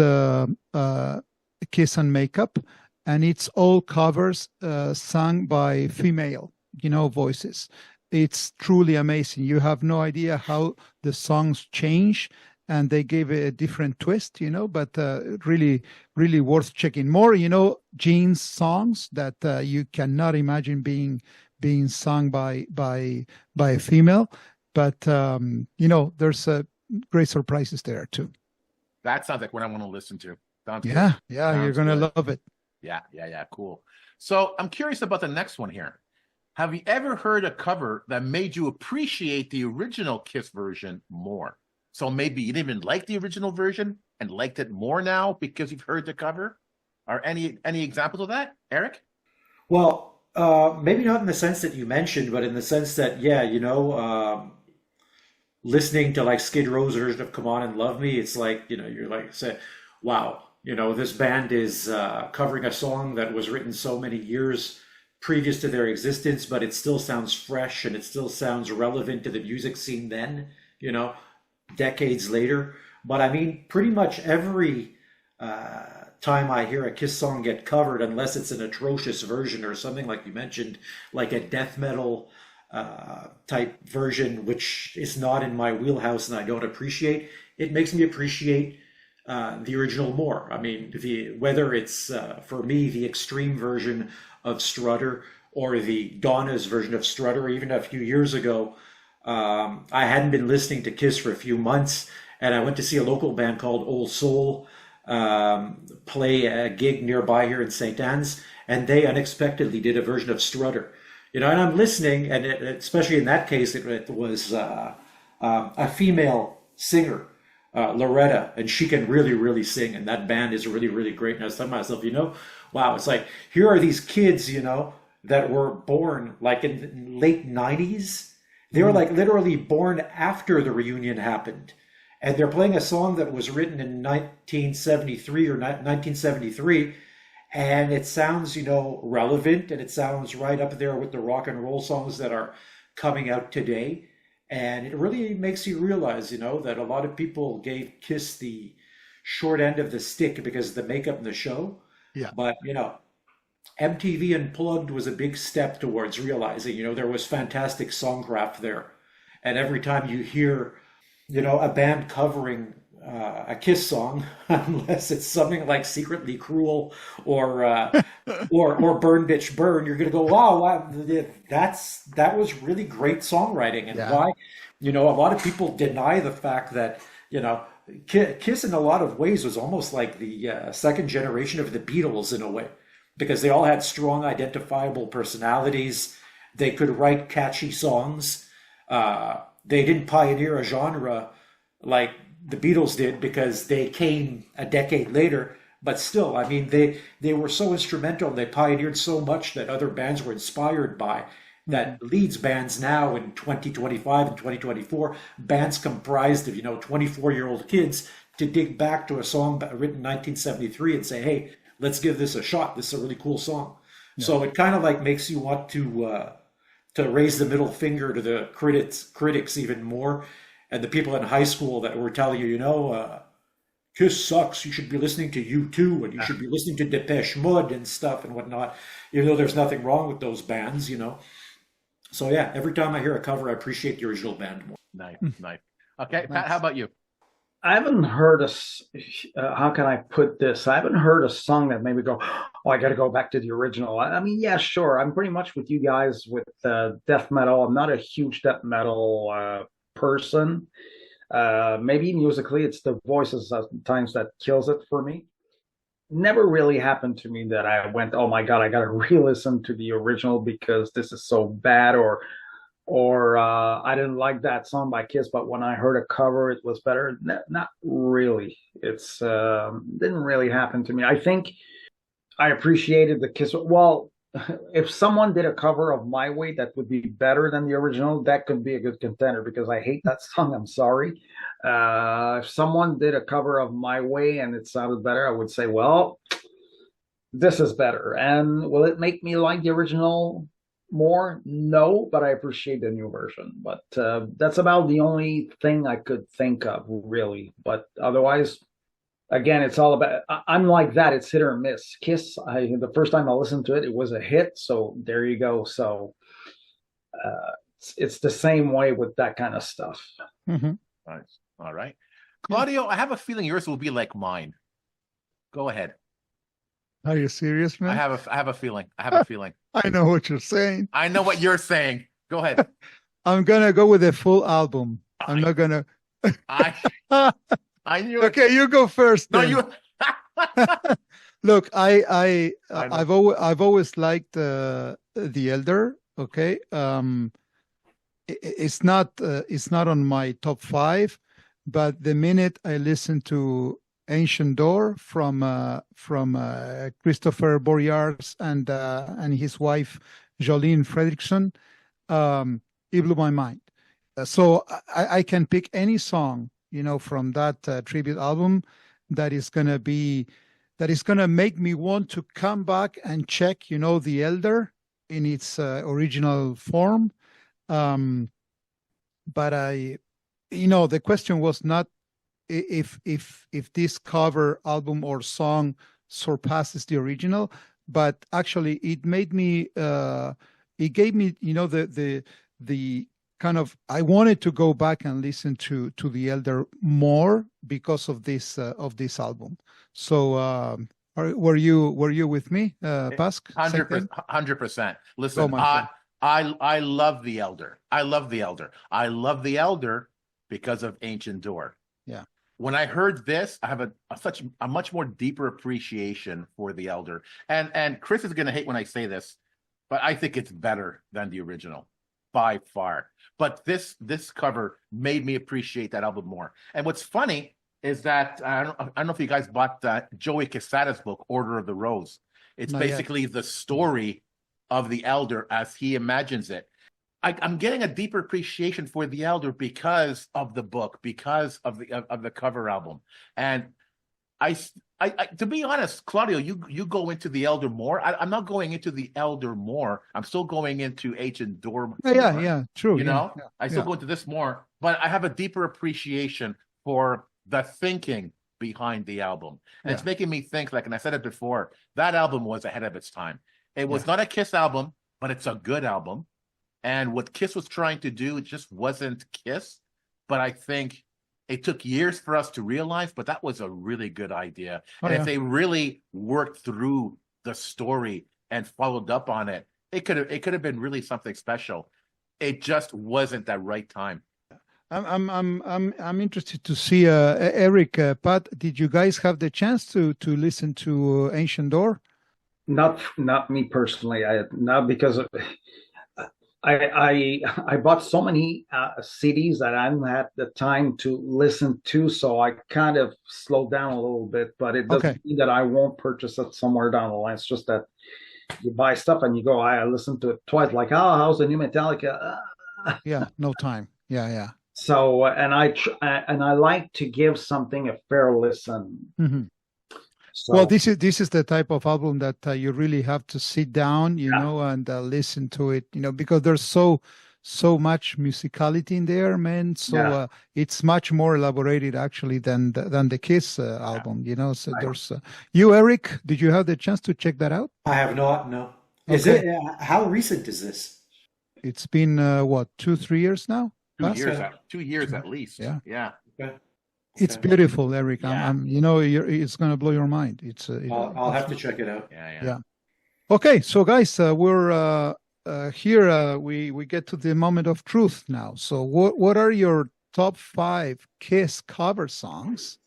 Kiss and Makeup, and it's all covers sung by female, voices. It's truly amazing. You have no idea how the songs change, and they gave it a different twist, but really, really worth checking. More, Gene's songs that you cannot imagine being sung by a female, but there's great surprises there too. That sounds like what I want to listen to. Sounds Yeah, good. yeah, you're Sounds gonna good. love it. Yeah, cool. So I'm curious about the next one here. Have you ever heard a cover that made you appreciate the original Kiss version more? So maybe you didn't even like the original version and liked it more now because you've heard the cover? Are any examples of that, Eric? Well, maybe not in the sense that you mentioned, but in the sense that, yeah, listening to like Skid Row's version of "Come On and Love Me," it's like, you're like, say, wow, this band is covering a song that was written so many years previous to their existence, but it still sounds fresh and it still sounds relevant to the music scene then, decades later. But I mean, pretty much every time I hear a Kiss song get covered, unless it's an atrocious version or something like you mentioned, like a death metal type version, which is not in my wheelhouse and I don't appreciate, it makes me appreciate the original more. I mean, whether it's for me the extreme version of Strutter or the Donna's version of Strutter. Even a few years ago, I hadn't been listening to Kiss for a few months, and I went to see a local band called Old Soul play a gig nearby here in St. Anne's, and they unexpectedly did a version of Strutter. And I'm listening, and especially in that case, it was a female singer, Loretta, and she can really, really sing, and that band is really, really great. And I was telling myself, wow, it's like, here are these kids, that were born like in the late 90s. They were like literally born after the reunion happened. And they're playing a song that was written in 1973 or 1973. And it sounds, relevant, and it sounds right up there with the rock and roll songs that are coming out today. And it really makes you realize, that a lot of people gave Kiss the short end of the stick because of the makeup in the show. Yeah. But, MTV Unplugged was a big step towards realizing, there was fantastic songcraft there. And every time you hear, a band covering a Kiss song, unless it's something like Secretly Cruel or Burn Bitch Burn, you're going to go, wow, that was really great songwriting. And why, a lot of people deny the fact that, Kiss in a lot of ways was almost like the second generation of the Beatles in a way, because they all had strong, identifiable personalities. They could write catchy songs. They didn't pioneer a genre like the Beatles did because they came a decade later. But still, I mean, they were so instrumental. They pioneered so much that other bands were inspired by, that leads bands now in 2025 and 2024, bands comprised of, 24-year-old kids, to dig back to a song written in 1973 and say, hey, let's give this a shot. This is a really cool song. Yeah. So it kind of like makes you want to raise the middle finger to the critics even more. And the people in high school that were telling you, Kiss sucks, you should be listening to U2 and you should be listening to Depeche Mode and stuff and whatnot, even though there's nothing wrong with those bands, So yeah, every time I hear a cover, I appreciate the original band more. Nice. Okay, Pat, how about you? I haven't heard how can I put this? I haven't heard a song that made me go, oh, I got to go back to the original. I mean, yeah, sure. I'm pretty much with you guys with death metal. I'm not a huge death metal person. Maybe musically, it's the voices sometimes that kills it for me. Never really happened to me that I went, oh my God, I got to re-listen to the original because this is so bad, or I didn't like that song by Kiss, but when I heard a cover, it was better. Not really. It's didn't really happen to me. I think I appreciated the Kiss. Well, if someone did a cover of My Way that would be better than the original, that could be a good contender because I hate that song. I'm sorry. If someone did a cover of My Way and it sounded better, I would say, well, this is better. And will it make me like the original more? No, but I appreciate the new version. But that's about the only thing I could think of, really. But otherwise, again, it's all about. I'm like that. It's hit or miss. Kiss. The first time I listened to it, it was a hit. So there you go. So it's the same way with that kind of stuff. Mm-hmm. Nice. All right. Claudio, I have a feeling yours will be like mine. Go ahead. Are you serious, man? I have a feeling. I have a feeling. I know what you're saying. I know what you're saying. Go ahead. I'm gonna go with the full album. I'm not gonna. I knew it. Okay, you go first. No, then. you. Look, I know. I've always liked The Elder. Okay, it's not on my top five, but the minute I listen to Ancient Door from Christopher Boyars and his wife Jolene Fredrickson, it blew my mind. So I can pick any song, from that tribute album that is gonna make me want to come back and check, The Elder in its original form. But the question was not if this cover album or song surpasses the original, but actually it gave me the kind of, I wanted to go back and listen to The Elder more because of this album. So were you with me, Pasc? 100%. Listen, I love The Elder. I love The Elder because of Ancient Door. Yeah. When I heard this, I have a much more deeper appreciation for The Elder. And Chris is going to hate when I say this, but I think it's better than the original by far. But this cover made me appreciate that album more. And what's funny is that I don't know if you guys bought Joey Quesada's book, Order of the Rose. It's Not basically yet. the story of the Elder as he imagines it. I'm getting a deeper appreciation for the Elder because of the book, because of the cover album. And I to be honest, Claudio, you go into the Elder more. I'm not going into the Elder more. I'm still going into Ancient Door more. Yeah, true. I still go into this more, but I have a deeper appreciation for the thinking behind the album. And it's making me think, and I said it before, that album was ahead of its time. It was not a Kiss album, but it's a good album. And what Kiss was trying to do, it just wasn't Kiss. But I think it took years for us to realize, but that was a really good idea. If they really worked through the story and followed up on it, it could have been really something special. It just wasn't that right time. I'm interested to see Eric, Pat. Did you guys have the chance to listen to Ancient Door? Not me personally. Not because I bought so many CDs that I haven't had the time to listen to, so I kind of slowed down a little bit. But it doesn't mean that I won't purchase it somewhere down the line. It's just that you buy stuff and you go, I listened to it twice. Like, how's the new Metallica? Yeah, no time. Yeah. So and I like to give something a fair listen. Mm-hmm. So, well, this is the type of album that you really have to sit down, and listen to it, because there's so much musicality in there, man. So it's much more elaborated actually than the Kiss album, So there's you, Eric. Did you have the chance to check that out? I have not. No. Is Okay. it? How recent is this? It's been 2-3 years now. 2 Pas? years, 2 years at least. Yeah. Okay. It's beautiful, Eric. Yeah. It's gonna blow your mind. I'll have to check it out. Yeah. Okay, so guys, we're here. We get to the moment of truth now. So, what are your top 5 Kiss cover songs,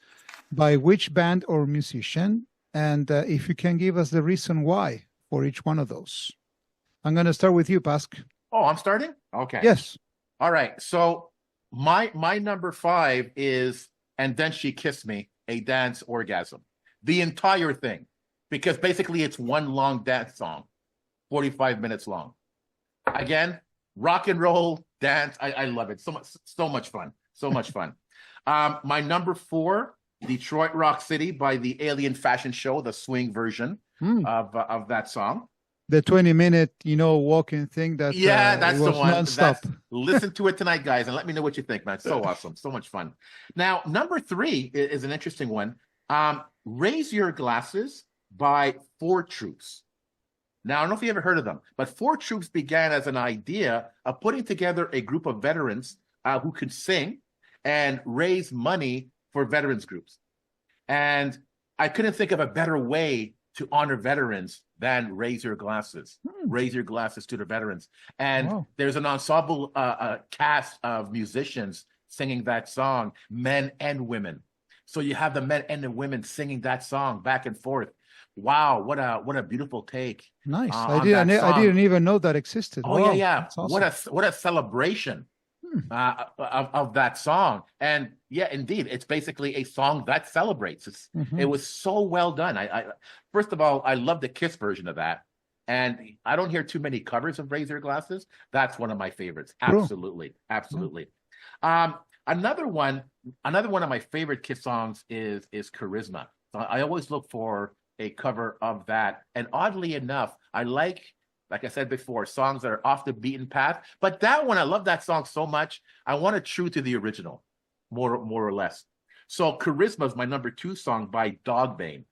by which band or musician, and if you can give us the reason why for each one of those? I'm gonna start with you, Pasc. Oh, I'm starting? Okay. Yes. All right. So my number 5 is And Then She Kissed Me, A Dance Orgasm. The entire thing. Because basically it's one long dance song, 45 minutes long. Again, rock and roll, dance. I love it. So much fun. So much fun. My number 4, Detroit Rock City by the Alien Fashion Show, the swing version of that song. The 20-minute, walking thing that That's it the was one. nonstop. Listen to it tonight, guys, and let me know what you think, man. So awesome. So much fun. Now, number 3 is an interesting one. Raise Your Glasses by Four Troops. Now, I don't know if you ever heard of them, but Four Troops began as an idea of putting together a group of veterans who could sing and raise money for veterans groups. And I couldn't think of a better way to honor veterans than Raise Your Glasses. Raise Your Glasses to the veterans. And there's an ensemble cast of musicians singing that song, men and women. So you have the men and the women singing that song back and forth. Wow, what a beautiful take. Nice. I didn't even know that existed. Oh, wow, yeah. awesome. What a celebration of that song. And yeah, indeed, it's basically a song that celebrates. It was so well done. I first of all, I love the Kiss version of that. And I don't hear too many covers of Raise Your Glasses. That's one of my favorites. Absolutely. Cool. Absolutely. Another one of my favorite Kiss songs is Charisma. I always look for a cover of that. And oddly enough, I like I said before, songs that are off the beaten path. But that one, I love that song so much. I want it true to the original, more or less. So Charisma is my number 2 song by Dogbane.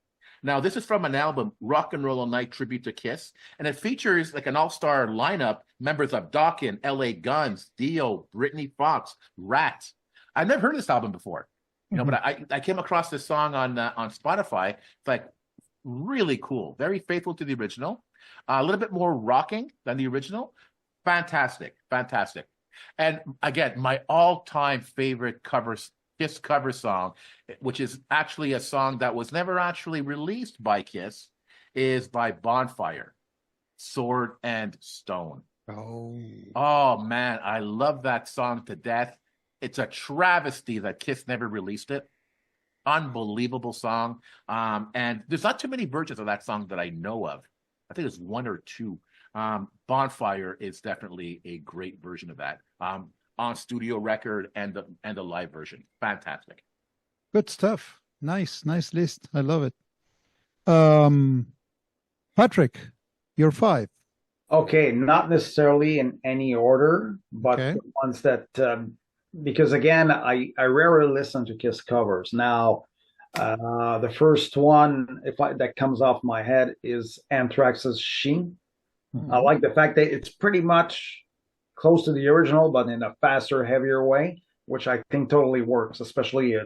Now, this is from an album, Rock and Roll All Night Tribute to Kiss, and it features like an all-star lineup, members of Dokken, LA Guns, Dio, Britney Fox, Rat. I've never heard this album before, but I came across this song on Spotify. It's like really cool, very faithful to the original, a little bit more rocking than the original. Fantastic. And again, my all-time favorite Kiss cover song, which is actually a song that was never actually released by Kiss, is by Bonfire, Sword and Stone. Oh man, I love that song to death. It's a travesty that Kiss never released it. Unbelievable song. And there's not too many versions of that song that I know of. I think there's 1 or 2. Bonfire is definitely a great version of that. On studio record and the live version. Fantastic. Good stuff. Nice list. I love it. Patrick, your 5. Okay, not necessarily in any order, but the ones that because again, I rarely listen to Kiss covers. Now, the first one, that comes off my head, is Anthrax's "She." I like the fact that it's pretty much close to the original, but in a faster, heavier way, which I think totally works, especially I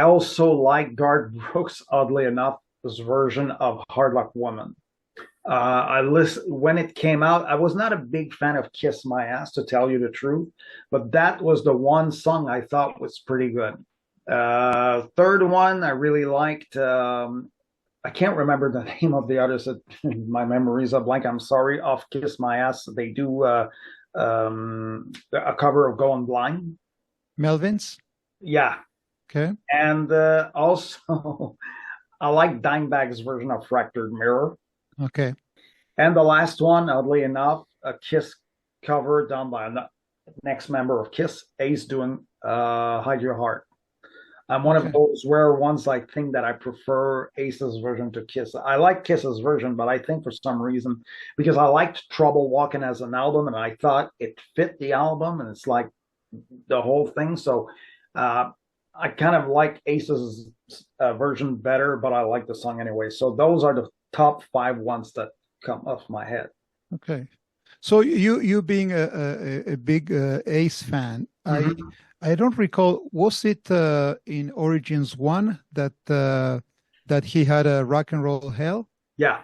also like Garth Brooks, oddly enough, his version of Hard Luck Woman. When it came out, I was not a big fan of Kiss My Ass, to tell you the truth, but that was the one song I thought was pretty good. Third one I really liked. I can't remember the name of the artist. My memories are blank. I'm sorry. Off Kiss My Ass, they do a cover of Going Blind. Melvins? Yeah. Okay. And also, I like Dimebag's version of Fractured Mirror. Okay. And the last one, oddly enough, a Kiss cover done by a next member of Kiss, Ace, doing Hide Your Heart. I'm one of those rare ones, I think, that I prefer Ace's version to Kiss. I like Kiss's version, but I think for some reason, because I liked Trouble Walking as an album, and I thought it fit the album, and it's like the whole thing. So I kind of like Ace's version better, but I like the song anyway. So those are the top 5 ones that come off my head. Okay. So you being a big Ace fan, I don't recall, was it in Origins 1 that he had a Rock and Roll Hell? Yeah.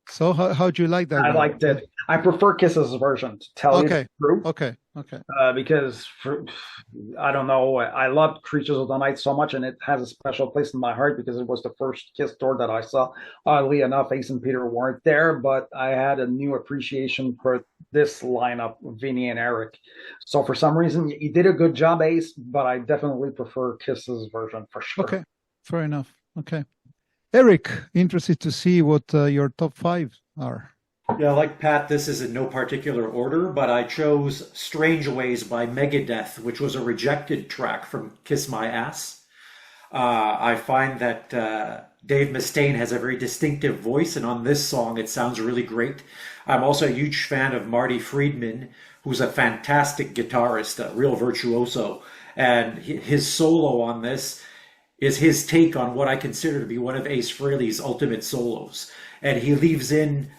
So how'd you like that? I liked it. I prefer Kiss's version, to tell you the truth. Okay. Because I don't know, I loved Creatures of the Night so much, and it has a special place in my heart because it was the first Kiss tour that I saw. Oddly enough, Ace and Peter weren't there, but I had a new appreciation for this lineup, Vinny and Eric. So for some reason, you did a good job, Ace, but I definitely prefer Kiss's version for sure. Okay, fair enough. Okay. Eric, interested to see what your top 5 are. Yeah, like Pat, this is in no particular order, but I chose Strange Ways by Megadeth, which was a rejected track from Kiss My Ass. I find that Dave Mustaine has a very distinctive voice, and on this song, it sounds really great. I'm also a huge fan of Marty Friedman, who's a fantastic guitarist, a real virtuoso, and his solo on this is his take on what I consider to be one of Ace Frehley's ultimate solos. And he leaves in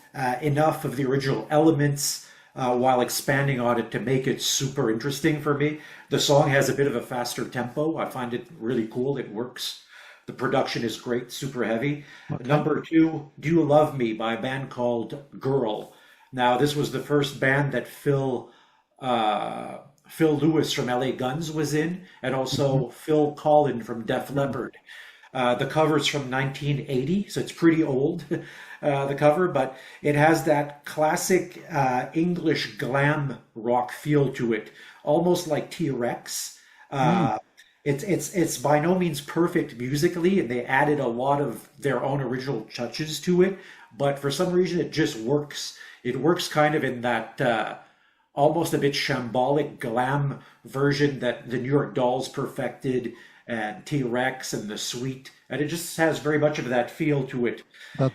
enough of the original elements while expanding on it to make it super interesting for me. The song has a bit of a faster tempo. I find it really cool. It works. The production is great, super heavy. Okay. Number two, Do You Love Me by a band called Girl. Now, this was the first band that Phil Lewis from LA Guns was in, and also Phil Collin from Def Leppard. The cover's from 1980, so it's pretty old, the cover, but it has that classic English glam rock feel to it, almost like T-Rex. It's by no means perfect musically, and they added a lot of their own original touches to it, but for some reason it just works. It works kind of in that almost a bit shambolic glam version that the New York Dolls perfected, and T-Rex and the Sweet, and it just has very much of that feel to it.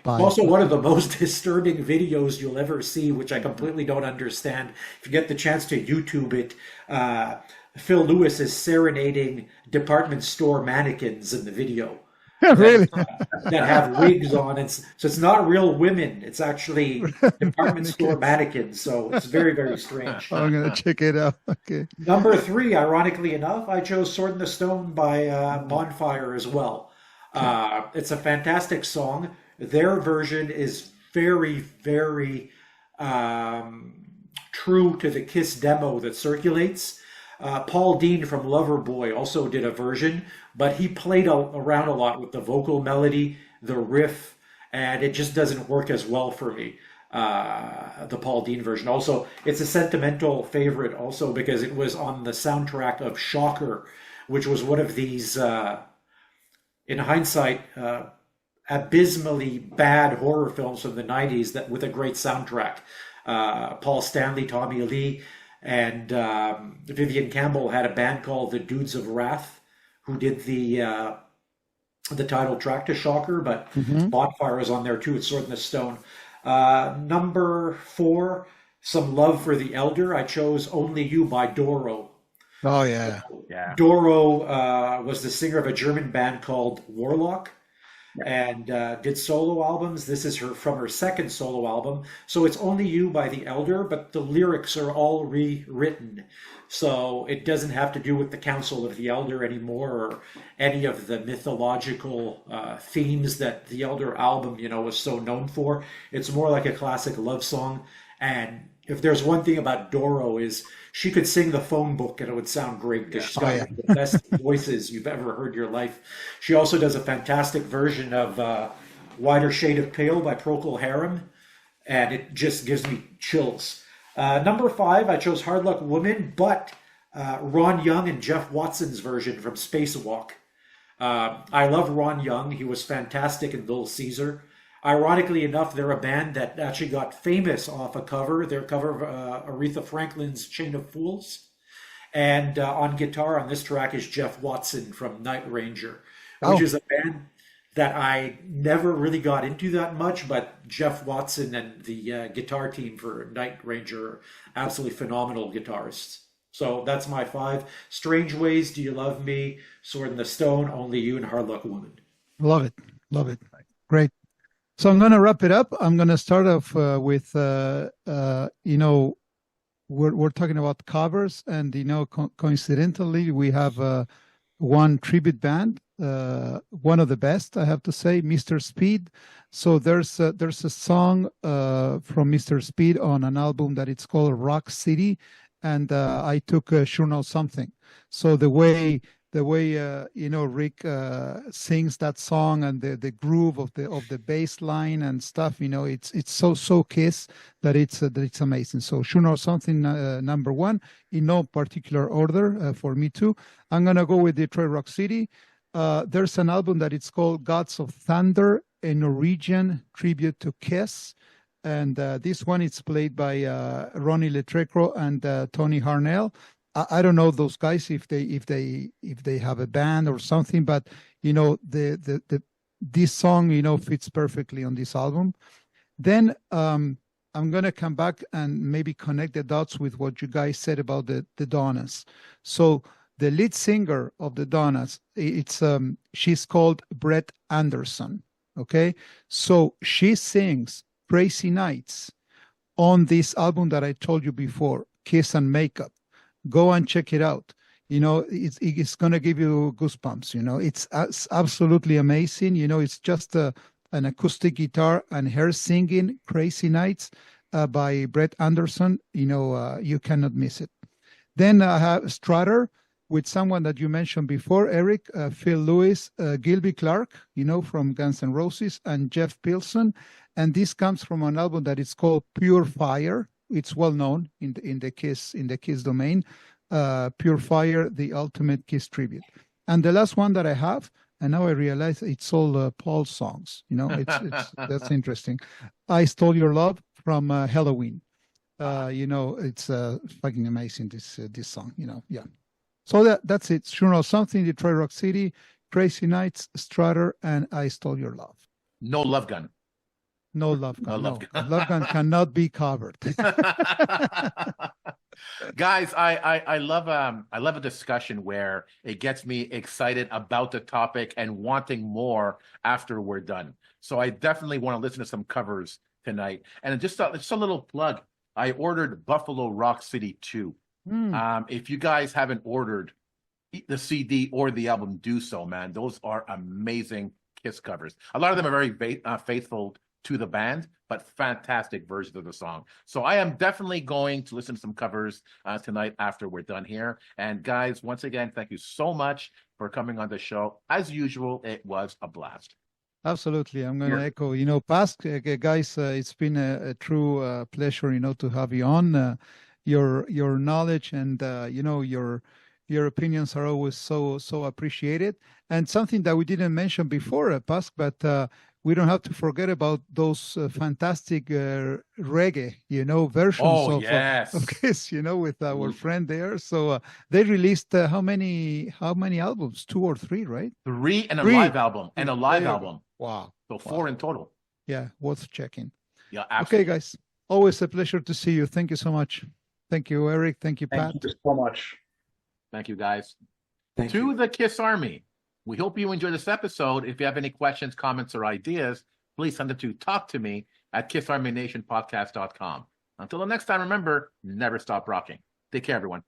Also, one of the most disturbing videos you'll ever see, which I completely don't understand. If you get the chance to YouTube it, Phil Lewis is serenading department store mannequins in the video. Really? That have wigs on. So it's not real women. It's actually department store mannequins. So it's very, very strange. I'm going to check it out. Okay. Number three, ironically enough, I chose Sword in the Stone by Bonfire as well. It's a fantastic song. Their version is very, very true to the Kiss demo that circulates. Paul Dean from Loverboy also did a version, but he played around a lot with the vocal melody, the riff, and it just doesn't work as well for me, the Paul Dean version. Also, it's a sentimental favorite also because it was on the soundtrack of Shocker, which was one of these, in hindsight, abysmally bad horror films from the 90s that with a great soundtrack. Paul Stanley, Tommy Lee, and Vivian Campbell had a band called the Dudes of Wrath, who did the title track to Shocker, but Bonfire is on there too. It's Sword in the Stone. Number four, Some Love for the Elder. I chose Only You by Doro. Oh, yeah. Yeah. Doro was the singer of a German band called Warlock, and did solo albums. This is from her second solo album. So it's Only You by The Elder, but the lyrics are all rewritten. So it doesn't have to do with the Council of the Elder anymore or any of the mythological themes that the Elder album, was so known for. It's more like a classic love song. And if there's one thing about Doro is she could sing the phone book and it would sound great because she's got the best voices you've ever heard in your life. She also does a fantastic version of Wider Shade of Pale by Procol Harum, and it just gives me chills. Number five, I chose Hard Luck Woman, but Ron Young and Jeff Watson's version from Spacewalk. I love Ron Young. He was fantastic in Little Caesar. Ironically enough, they're a band that actually got famous off a cover. Their cover of Aretha Franklin's Chain of Fools. And on guitar on this track is Jeff Watson from Night Ranger, which is a band that I never really got into that much, but Jeff Watson and the guitar team for Night Ranger are absolutely phenomenal guitarists. So that's my five. Strange Ways, Do You Love Me, Sword in the Stone, Only You, and Hard Luck Woman. Love it. Love it. Great. So I'm going to wrap it up. I'm going to start off with, we're talking about covers, and, coincidentally, we have one tribute band, one of the best, I have to say, Mr. Speed. So there's a song from Mr. Speed on an album that it's called Rock City, and I took Sure Know Something. So the way Rick sings that song and the groove of the bass line and stuff, it's so Kiss that it's amazing. So Sure Know Something, number one, in no particular order for me too. I'm gonna go with Detroit Rock City. There's an album that it's called Gods of Thunder, a Norwegian tribute to Kiss. and this one is played by Ronnie Letrecro and Tony Harnell. I don't know those guys if they have a band or something, but this song fits perfectly on this album. Then I'm gonna come back and maybe connect the dots with what you guys said about the Donnas. So the lead singer of the Donnas, she's called Brett Anderson. Okay, so she sings Crazy Nights on this album that I told you before, Kiss and Makeup. Go and check it out. It's going to give you goosebumps. It's absolutely amazing. It's just an acoustic guitar and her singing Crazy Nights by Brett Anderson. You cannot miss it. Then I have Strutter with someone that you mentioned before, Eric, Phil Lewis, Gilby Clarke, from Guns N' Roses, and Jeff Pilson. And this comes from an album that is called Pure Fire. It's well known in the Kiss domain. Pure Fire, the ultimate Kiss tribute. And the last one that I have, and now I realize it's all Paul songs. It's that's interesting. I Stole Your Love from Halloween. It's fucking amazing. This song. Yeah. So that's it. Sure Know Something, Detroit Rock City, Crazy Nights, Strutter, and I Stole Your Love. No Love Gun. No Love Gun. No Love Gun. Love Gun cannot be covered. Guys, I love a discussion where it gets me excited about the topic and wanting more after we're done. So I definitely want to listen to some covers tonight. And just a little plug. I ordered Buffalo Rock City 2. If you guys haven't ordered the CD or the album, do so, man. Those are amazing Kiss covers. A lot of them are very faithful to the band, but fantastic versions of the song. So I am definitely going to listen to some covers tonight after we're done here. And guys, once again, thank you so much for coming on the show. As usual, it was a blast. Absolutely. I'm going to echo, past guys, it's been a true pleasure, to have you on. Your knowledge and, your opinions are always so appreciated. And something that we didn't mention before, Pask, but we don't have to forget about those fantastic reggae, versions of Kiss, with our friend there. So they released how many albums? 2 or 3, right? 3 and a live album. And a live album. Wow. So 4 in total. Yeah, worth checking. Yeah, absolutely. Okay, guys. Always a pleasure to see you. Thank you so much. Thank you, Eric. Thank you, Pat. Thank you so much. Thank you, guys. Thank To you. the Kiss Army, we hope you enjoyed this episode. If you have any questions, comments, or ideas, please send them to talktome@kissarmynationpodcast.com. Until the next time, remember, never stop rocking. Take care, everyone.